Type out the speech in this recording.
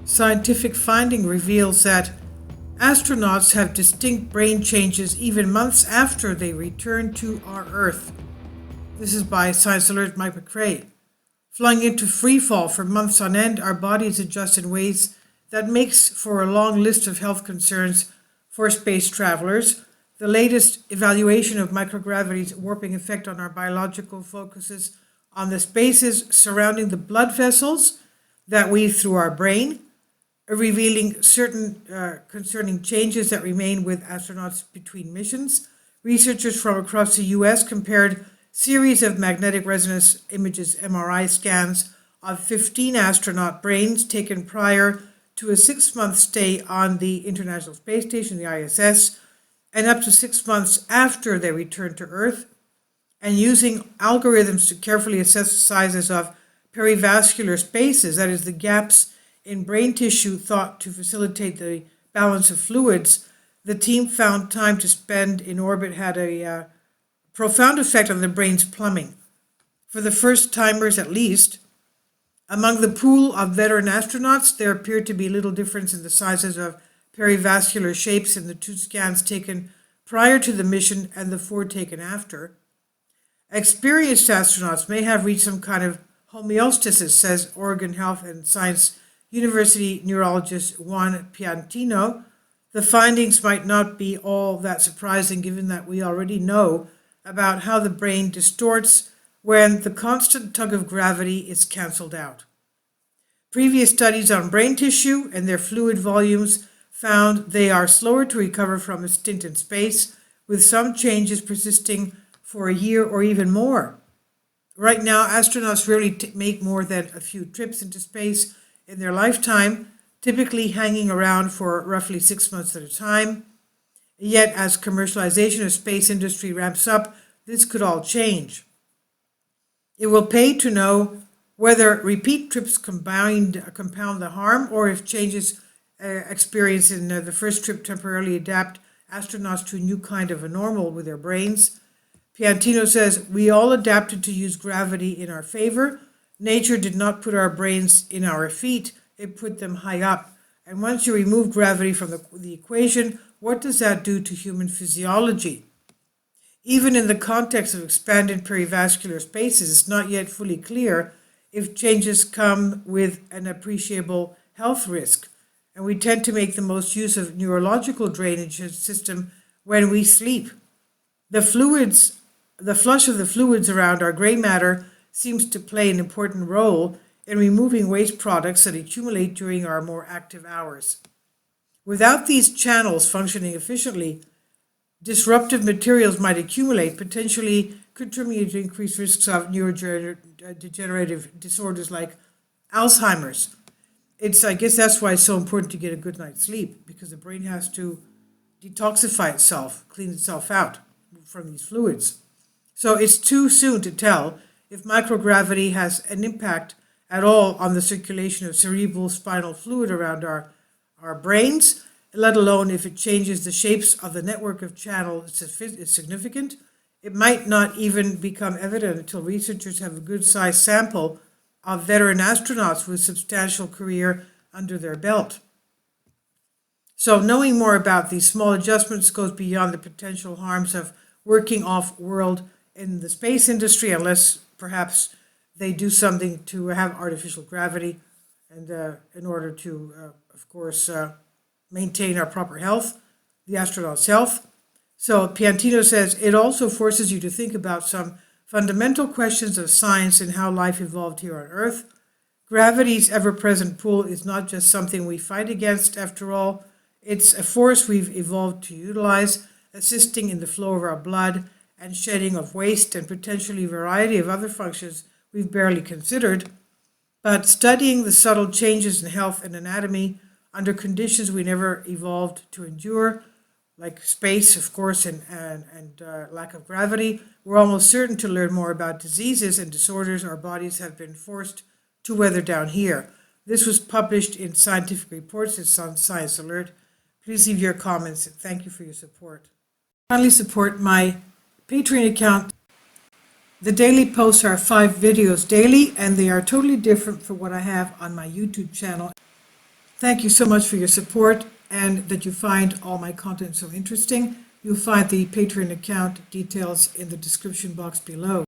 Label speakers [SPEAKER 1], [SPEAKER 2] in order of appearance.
[SPEAKER 1] Scientific finding reveals that astronauts have distinct brain changes even months after they return to our Earth. This is by Science Alert Mike McCrae. Flying into free fall for months on end, our bodies adjust in ways that makes for a long list of health concerns for space travelers. The latest evaluation of microgravity's warping effect on our biological focuses on the spaces surrounding the blood vessels that weave through our brain, revealing certain concerning changes that remain with astronauts between missions. Researchers from across the U.S. compared series of magnetic resonance images, MRI scans, of 15 astronaut brains taken prior to a 6-month stay on the International Space Station, the ISS, and up to 6 months after they returned to Earth, and using algorithms to carefully assess the sizes of perivascular spaces, that is, the gaps in brain tissue thought to facilitate the balance of fluids. The team found time to spend in orbit had a profound effect on the brain's plumbing. For the first timers at least, among the pool of veteran astronauts, there appeared to be little difference in the sizes of perivascular shapes in the 2 scans taken prior to the mission and the 4 taken after. Experienced astronauts may have reached some kind of homeostasis, says Oregon Health and Science University neurologist Juan Piantino. The findings might not be all that surprising given that we already know about how the brain distorts when the constant tug of gravity is cancelled out. Previous studies on brain tissue and their fluid volumes found they are slower to recover from a stint in space, with some changes persisting for a year or even more. Right now, astronauts rarely make more than a few trips into space in their lifetime, typically hanging around for roughly 6 months at a time. Yet, as commercialization of space industry ramps up, this could all change. It will pay to know whether repeat trips compound the harm, or if changes experienced in the first trip temporarily adapt astronauts to a new kind of a normal with their brains. Piantino says, we all adapted to use gravity in our favor. Nature did not put our brains in our feet, it put them high up. And once you remove gravity from the equation, what does that do to human physiology? Even in the context of expanded perivascular spaces, it's not yet fully clear if changes come with an appreciable health risk. And we tend to make the most use of neurological drainage system when we sleep. The flush of the fluids around our gray matter seems to play an important role in removing waste products that accumulate during our more active hours. Without these channels functioning efficiently, disruptive materials might accumulate, potentially contributing to increased risks of neurodegenerative disorders like Alzheimer's. I guess that's why it's so important to get a good night's sleep, because the brain has to detoxify itself, clean itself out from these fluids. So it's too soon to tell if microgravity has an impact at all on the circulation of cerebral spinal fluid around our brains, let alone if it changes the shapes of the network of channels is significant. It might not even become evident until researchers have a good-sized sample of veteran astronauts with substantial career under their belt. So knowing more about these small adjustments goes beyond the potential harms of working off-world in the space industry, unless perhaps they do something to have artificial gravity and in order to, of course, maintain our proper health, the astronaut's health. So Piantino says it also forces you to think about some fundamental questions of science and how life evolved here on Earth. Gravity's ever-present pull is not just something we fight against, after all. It's a force we've evolved to utilize, assisting in the flow of our blood and shedding of waste and potentially a variety of other functions we've barely considered. But studying the subtle changes in health and anatomy under conditions we never evolved to endure, like space, of course, and lack of gravity, we're almost certain to learn more about diseases and disorders our bodies have been forced to weather down here. This was published in Scientific Reports. It's on Science Alert. Please leave your comments. Thank you for your support. Kindly support my Patreon account. The daily posts are 5 videos daily, and they are totally different from what I have on my YouTube channel. Thank you so much for your support and that you find all my content so interesting. You'll find the Patreon account details in the description box below.